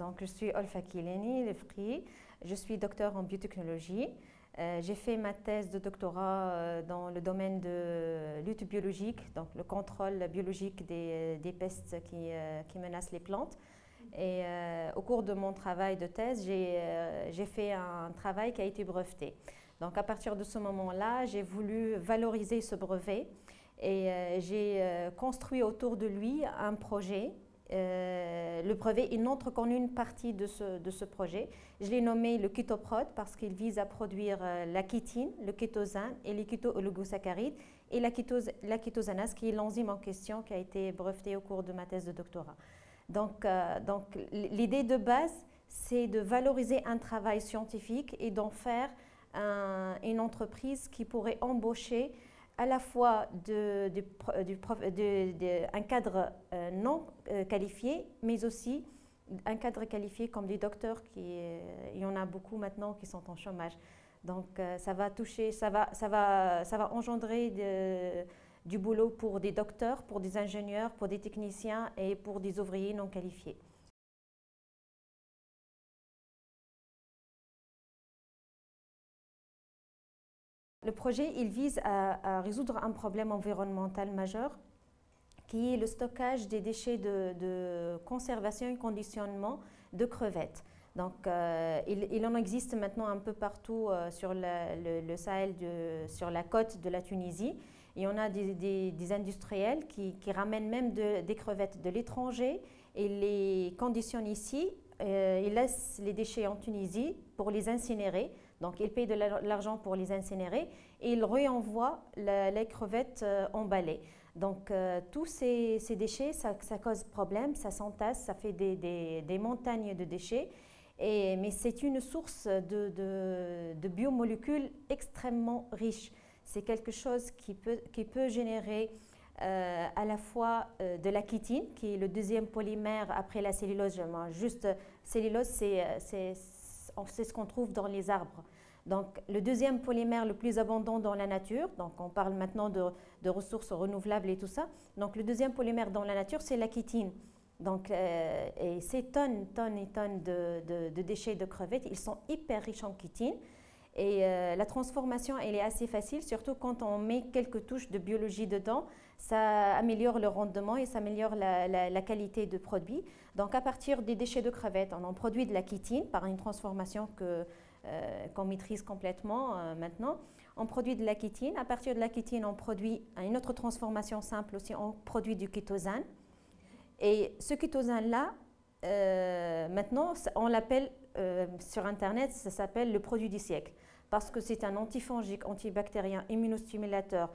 Donc, je suis Olfa Kileni Lefri, je suis docteur en biotechnologie. J'ai fait ma thèse de doctorat dans le domaine de lutte biologique, donc le contrôle biologique des pestes qui menacent les plantes. Et au cours de mon travail de thèse, j'ai fait un travail qui a été breveté. Donc à partir de ce moment-là, j'ai voulu valoriser ce brevet et j'ai construit autour de lui un projet. Le brevet, il n'entre qu'en une partie de ce projet. Je l'ai nommé le Ketoprod parce qu'il vise à produire la chitine, le kétosane et les kéto-oligosaccharides et la kétosanase qui est l'enzyme en question qui a été brevetée au cours de ma thèse de doctorat. Donc l'idée de base, c'est de valoriser un travail scientifique et d'en faire une entreprise qui pourrait embaucher à la fois un cadre non qualifié, mais aussi un cadre qualifié comme des docteurs, il y en a beaucoup maintenant qui sont en chômage. Donc ça va engendrer du boulot pour des docteurs, pour des ingénieurs, pour des techniciens et pour des ouvriers non qualifiés. Le projet, il vise à résoudre un problème environnemental majeur qui est le stockage des déchets de conservation et conditionnement de crevettes. Donc, il en existe maintenant un peu partout sur le Sahel, sur la côte de la Tunisie. Et on a des industriels qui ramènent même des crevettes de l'étranger et les conditionnent ici. Ils laissent les déchets en Tunisie pour les incinérer. Donc, ils payent de l'argent pour les incinérer et ils réenvoient les crevettes emballées. Donc, tous ces déchets, ça cause problème, ça s'entasse, ça fait des montagnes de déchets. Mais c'est une source de biomolécules extrêmement riche. C'est quelque chose qui peut générer à la fois de la chitine, qui est le deuxième polymère après la cellulose. Juste, cellulose, c'est ce qu'on trouve dans les arbres. Donc, le deuxième polymère le plus abondant dans la nature, donc on parle maintenant de ressources renouvelables et tout ça. Donc, le deuxième polymère dans la nature, c'est la chitine. Donc, et ces tonnes et tonnes de déchets de crevettes, ils sont hyper riches en chitine. Et la transformation, elle est assez facile, surtout quand on met quelques touches de biologie dedans. Ça améliore le rendement et ça améliore la qualité de produit. Donc, à partir des déchets de crevettes, on en produit de la chitine par une transformation qu'on maîtrise complètement maintenant. On produit de la chitine. À partir de la chitine, on produit une autre transformation simple aussi, on produit du kétosane. Et ce kétosane-là, maintenant, on l'appelle sur Internet, ça s'appelle le produit du siècle. Parce que c'est un antifongique, antibactérien, immunostimulateur,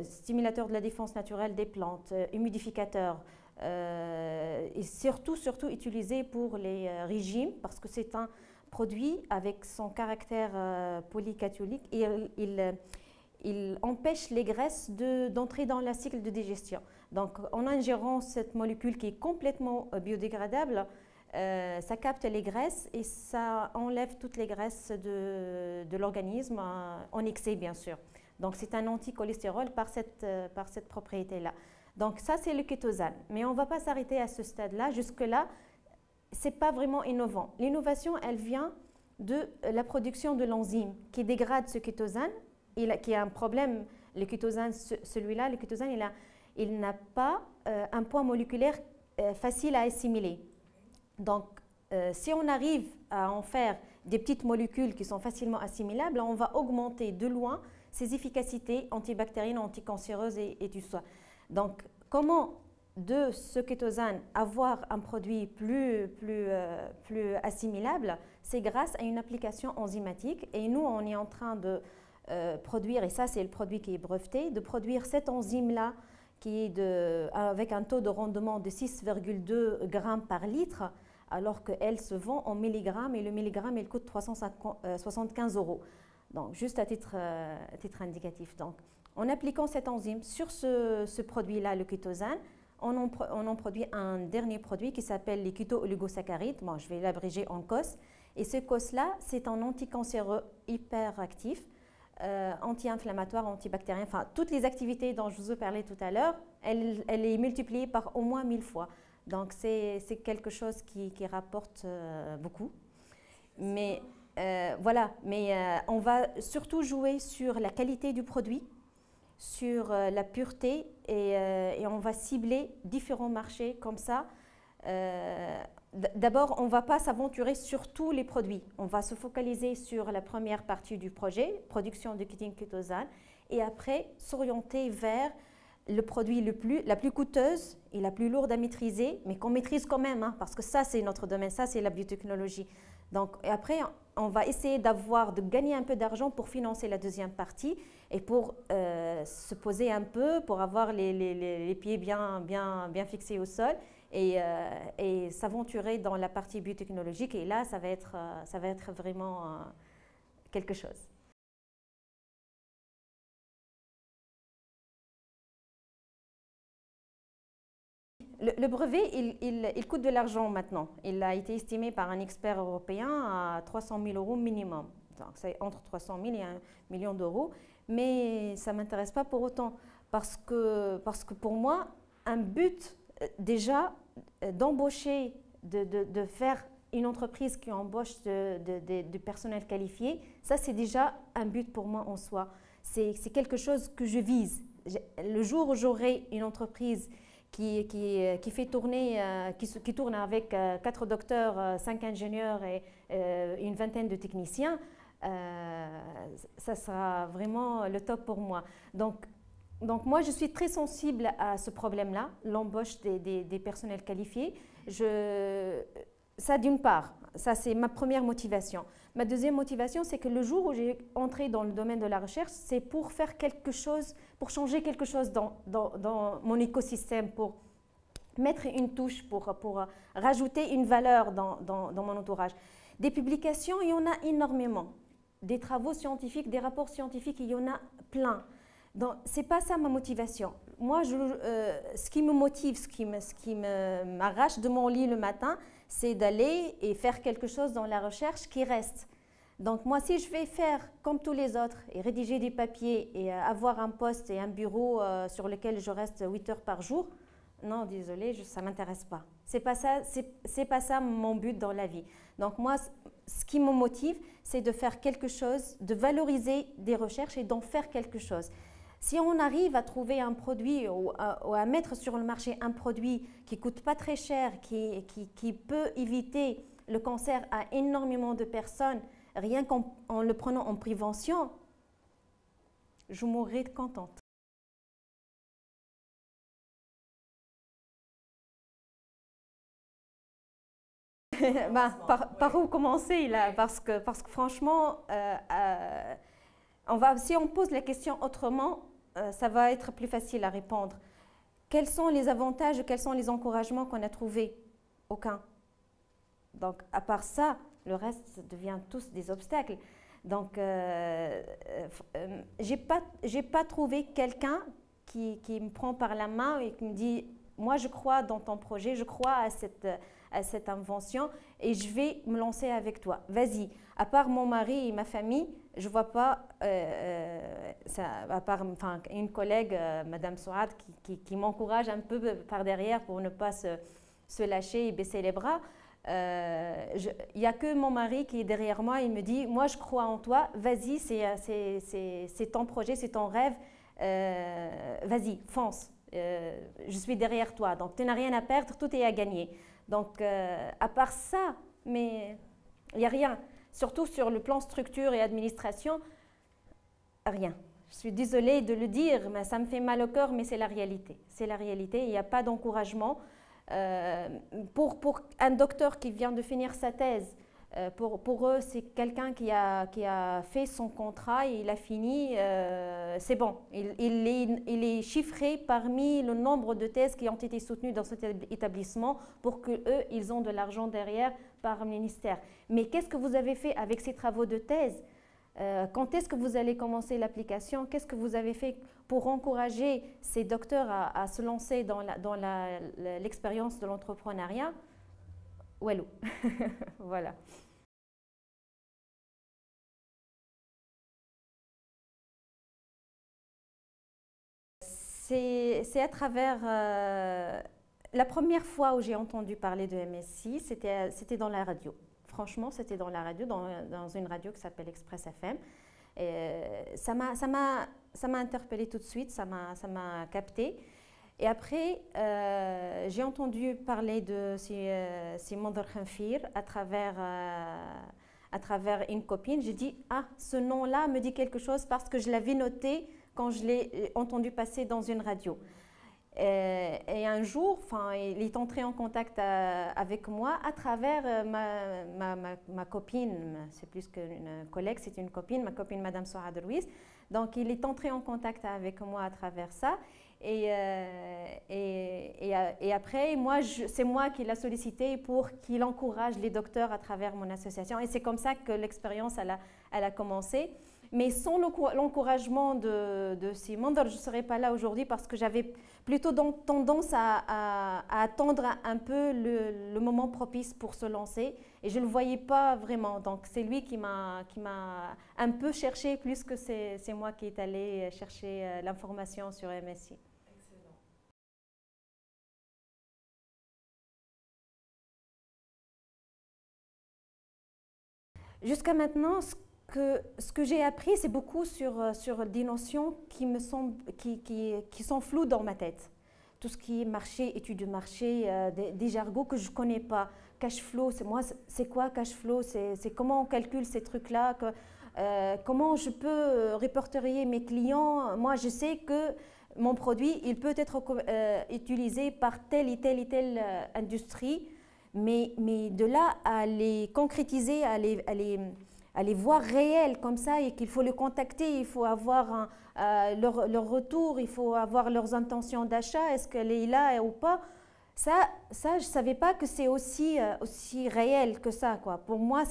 stimulateur de la défense naturelle des plantes, humidificateur, et surtout utilisé pour les régimes, parce que c'est un produit avec son caractère polycationique et il empêche les graisses d'entrer dans le cycle de digestion. Donc, en ingérant cette molécule qui est complètement biodégradable, ça capte les graisses et ça enlève toutes les graisses de l'organisme, en excès bien sûr. Donc, c'est un anticholestérol par cette propriété-là. Donc, ça, c'est le kétosane. Mais on ne va pas s'arrêter à ce stade-là. Jusque-là, ce n'est pas vraiment innovant. L'innovation, elle vient de la production de l'enzyme qui dégrade ce kétosane, qui a un problème. Le kétosane, celui-là, le kétosane, il n'a pas un poids moléculaire facile à assimiler. Donc, si on arrive à en faire des petites molécules qui sont facilement assimilables, on va augmenter de loin ses efficacités antibactériennes, anticancéreuses et tout ça. Donc, comment de ce kétosane avoir un produit plus assimilable? C'est grâce à une application enzymatique. Et nous, on est en train de produire, et ça c'est le produit qui est breveté, de produire cette enzyme-là qui est avec un taux de rendement de 6,2 grammes par litre, alors qu'elle se vend en milligrammes et le milligramme, il coûte 375 €. Donc, juste à titre indicatif. Donc, en appliquant cette enzyme sur ce produit-là, le kétosane, on en produit un dernier produit qui s'appelle les kéto-oligosaccharides. Bon, je vais l'abréger en COS. Et ce COS-là, c'est un anticancéreux hyperactif, anti-inflammatoire, antibactérien, enfin toutes les activités dont je vous ai parlé tout à l'heure, elle est multipliée par au moins 1000 fois. Donc, c'est quelque chose qui rapporte beaucoup. Mais voilà, mais on va surtout jouer sur la qualité du produit, sur la pureté et on va cibler différents marchés comme ça. D'abord, on ne va pas s'aventurer sur tous les produits. On va se focaliser sur la première partie du projet, production de kétine kétosane, et après s'orienter vers le produit la plus coûteuse et la plus lourde à maîtriser, mais qu'on maîtrise quand même, hein, parce que ça, c'est notre domaine, ça, c'est la biotechnologie. Donc, et après, on va essayer de gagner un peu d'argent pour financer la deuxième partie et pour se poser un peu, pour avoir les pieds bien fixés au sol et s'aventurer dans la partie biotechnologique. Et là, ça va être vraiment quelque chose. Le brevet, il coûte de l'argent maintenant. Il a été estimé par un expert européen à 300 000 euros minimum. C'est entre 300 000 et 1 million d'euros. Mais ça ne m'intéresse pas pour autant. Parce que pour moi, un but déjà d'embaucher, de faire une entreprise qui embauche du personnel qualifié, ça c'est déjà un but pour moi en soi. C'est quelque chose que je vise. Le jour où j'aurai une entreprise qui fait tourner, qui tourne avec 4 docteurs, 5 ingénieurs et une vingtaine de techniciens, ça sera vraiment le top pour moi. Donc moi, je suis très sensible à ce problème-là, l'embauche des personnels qualifiés. Ça d'une part, ça c'est ma première motivation. Ma deuxième motivation, c'est que le jour où j'ai entré dans le domaine de la recherche, c'est pour faire quelque chose, pour changer quelque chose dans mon écosystème, pour mettre une touche, pour rajouter une valeur dans mon entourage. Des publications, il y en a énormément. Des travaux scientifiques, des rapports scientifiques, il y en a plein. Donc, ce n'est pas ça ma motivation. Moi, ce qui me motive, ce qui m'arrache de mon lit le matin, c'est d'aller et faire quelque chose dans la recherche qui reste. Donc moi, si je vais faire comme tous les autres et rédiger des papiers et avoir un poste et un bureau sur lequel je reste 8 heures par jour, non, désolé, ça ne m'intéresse pas. C'est pas ça mon but dans la vie. Donc moi, ce qui me motive, c'est de faire quelque chose, de valoriser des recherches et d'en faire quelque chose. Si on arrive à trouver un produit ou à mettre sur le marché un produit qui ne coûte pas très cher, qui peut éviter le cancer à énormément de personnes, rien qu'en le prenant en prévention, je mourrai contente. Par où commencer là? Parce que franchement, si on pose la question autrement, ça va être plus facile à répondre. Quels sont les avantages, quels sont les encouragements qu'on a trouvés? Aucun. Donc, à part ça, le reste devient tous des obstacles. Donc, j'ai pas trouvé quelqu'un qui me prend par la main et qui me dit « Moi, je crois dans ton projet, je crois à cette invention et je vais me lancer avec toi. Vas-y. » À part mon mari et ma famille, je ne vois pas, à part une collègue, Madame Souad, qui m'encourage un peu par derrière pour ne pas se lâcher et baisser les bras. Il n'y a que mon mari qui est derrière moi, il me dit « Moi, je crois en toi, vas-y, c'est ton projet, c'est ton rêve, vas-y, fonce, je suis derrière toi, donc tu n'as rien à perdre, tout est à gagner. » Donc, à part ça, mais il n'y a rien. Surtout sur le plan structure et administration, rien. Je suis désolée de le dire, mais ça me fait mal au cœur, mais c'est la réalité. C'est la réalité, il n'y a pas d'encouragement. Pour un docteur qui vient de finir sa thèse, pour eux, c'est quelqu'un qui a fait son contrat et il a fini, c'est bon. Il est chiffré parmi le nombre de thèses qui ont été soutenues dans cet établissement pour qu'eux, ils ont de l'argent derrière par ministère. Mais qu'est-ce que vous avez fait avec ces travaux de thèse? Quand est-ce que vous allez commencer l'application? Qu'est-ce que vous avez fait pour encourager ces docteurs à se lancer dans l'expérience de l'entrepreneuriat? Walou. Voilà. C'est à travers la première fois où j'ai entendu parler de MSI, c'était dans la radio. Franchement, c'était dans la radio, dans une radio qui s'appelle Express FM. Et ça m'a interpellée tout de suite, ça m'a captée. Et après, j'ai entendu parler de Simon Khenfir à travers une copine. J'ai dit, ah, ce nom-là me dit quelque chose parce que je l'avais noté quand je l'ai entendu passer dans une radio. Et un jour, il est entré en contact avec moi à travers ma copine, c'est plus qu'une collègue, c'est une copine, ma copine Madame Souad Ruiz. Donc il est entré en contact avec moi à travers ça. Et après, c'est moi qui l'ai sollicité pour qu'il encourage les docteurs à travers mon association. Et c'est comme ça que l'expérience elle a commencé. Mais sans l'encouragement de Simon, je ne serais pas là aujourd'hui parce que j'avais plutôt tendance à attendre un peu le moment propice pour se lancer et je ne le voyais pas vraiment. Donc c'est lui qui m'a un peu cherché plus que c'est moi qui est allé chercher l'information sur MSI. Excellent. Jusqu'à maintenant, ce que j'ai appris, c'est beaucoup sur des notions qui sont floues dans ma tête. Tout ce qui est marché, études de marché, des jargons que je ne connais pas. Cash flow, c'est quoi cash flow? C'est comment on calcule ces trucs-là? Comment je peux répertorier mes clients? Moi, je sais que mon produit, il peut être utilisé par telle et telle industrie, mais de là à les concrétiser, à les voir réels comme ça et qu'il faut les contacter, il faut avoir leur retour, il faut avoir leurs intentions d'achat, est-ce qu'elle est là ou pas. Ça je ne savais pas que c'est aussi réel que ça, quoi. Pour moi,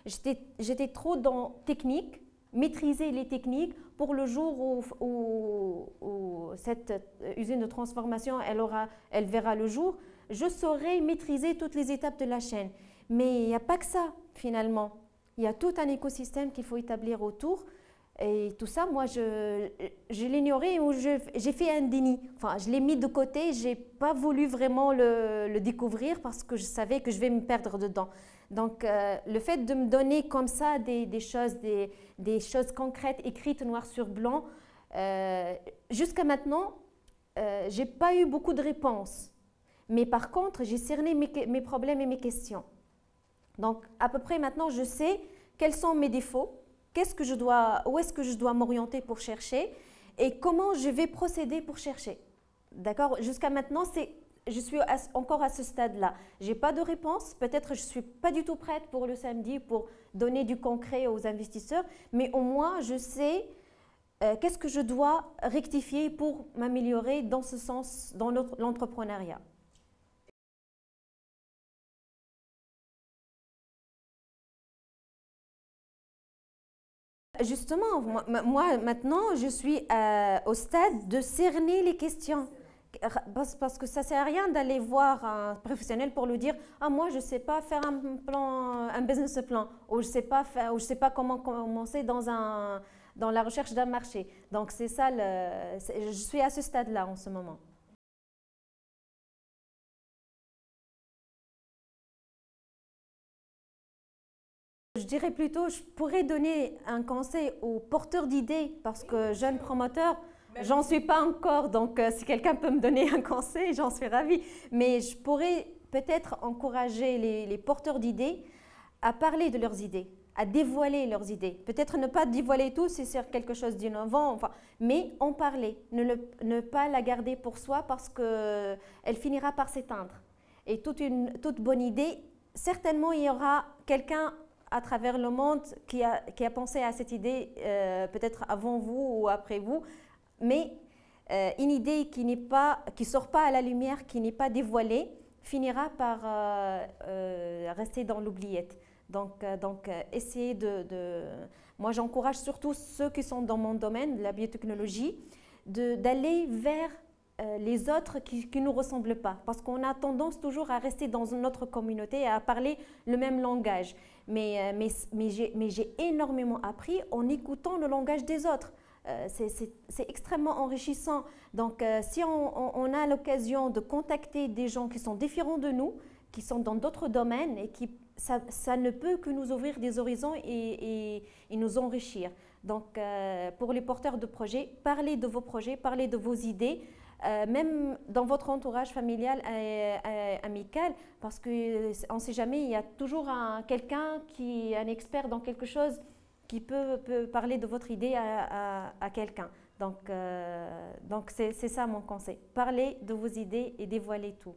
j'étais trop dans technique, maîtriser les techniques pour le jour où cette usine de transformation, elle verra le jour, je saurai maîtriser toutes les étapes de la chaîne. Mais il n'y a pas que ça, finalement. Il y a tout un écosystème qu'il faut établir autour. Et tout ça, moi, je l'ignorais ou j'ai fait un déni. Enfin, je l'ai mis de côté. Je n'ai pas voulu vraiment le découvrir parce que je savais que je vais me perdre dedans. Donc, le fait de me donner comme ça des choses concrètes, écrites noir sur blanc, jusqu'à maintenant, je n'ai pas eu beaucoup de réponses. Mais par contre, j'ai cerné mes problèmes et mes questions. Donc, à peu près maintenant, je sais quels sont mes défauts, où est-ce que je dois m'orienter pour chercher et comment je vais procéder pour chercher. D'accord? Jusqu'à maintenant, je suis encore à ce stade-là. Je n'ai pas de réponse, peut-être je ne suis pas du tout prête pour le samedi pour donner du concret aux investisseurs, mais au moins, je sais qu'est-ce que je dois rectifier pour m'améliorer dans ce sens, dans l'entrepreneuriat. Justement, moi maintenant, je suis au stade de cerner les questions. Parce que ça ne sert à rien d'aller voir un professionnel pour lui dire « Ah, moi, je ne sais pas faire un business plan » ou « Je ne sais pas comment commencer dans la recherche d'un marché ». Donc, c'est ça, je suis à ce stade-là en ce moment. Je dirais plutôt, je pourrais donner un conseil aux porteurs d'idées parce que jeune promoteur, j'en suis pas encore. Donc, si quelqu'un peut me donner un conseil, j'en suis ravie. Mais je pourrais peut-être encourager les porteurs d'idées à parler de leurs idées, à dévoiler leurs idées. Peut-être ne pas dévoiler tout si c'est quelque chose d'innovant, mais en parler. Ne pas la garder pour soi parce qu'elle finira par s'éteindre. Et toute bonne idée, certainement, il y aura quelqu'un à travers le monde qui a pensé à cette idée peut-être avant vous ou après vous, mais une idée qui sort pas à la lumière, qui n'est pas dévoilée, finira par rester dans l'oubliette. Donc essayez moi j'encourage surtout ceux qui sont dans mon domaine, la biotechnologie, d'aller vers les autres qui ne nous ressemblent pas. Parce qu'on a tendance toujours à rester dans notre communauté et à parler le même langage. Mais j'ai énormément appris en écoutant le langage des autres. c'est extrêmement enrichissant. Donc, si on a l'occasion de contacter des gens qui sont différents de nous, qui sont dans d'autres domaines, et ça ne peut que nous ouvrir des horizons et nous enrichir. Donc, pour les porteurs de projets, parlez de vos projets, parlez de vos idées, même dans votre entourage familial et amical, parce qu'on ne sait jamais, il y a toujours quelqu'un qui est un expert dans quelque chose qui peut parler de votre idée à quelqu'un. Donc c'est ça mon conseil. Parlez de vos idées et dévoilez tout.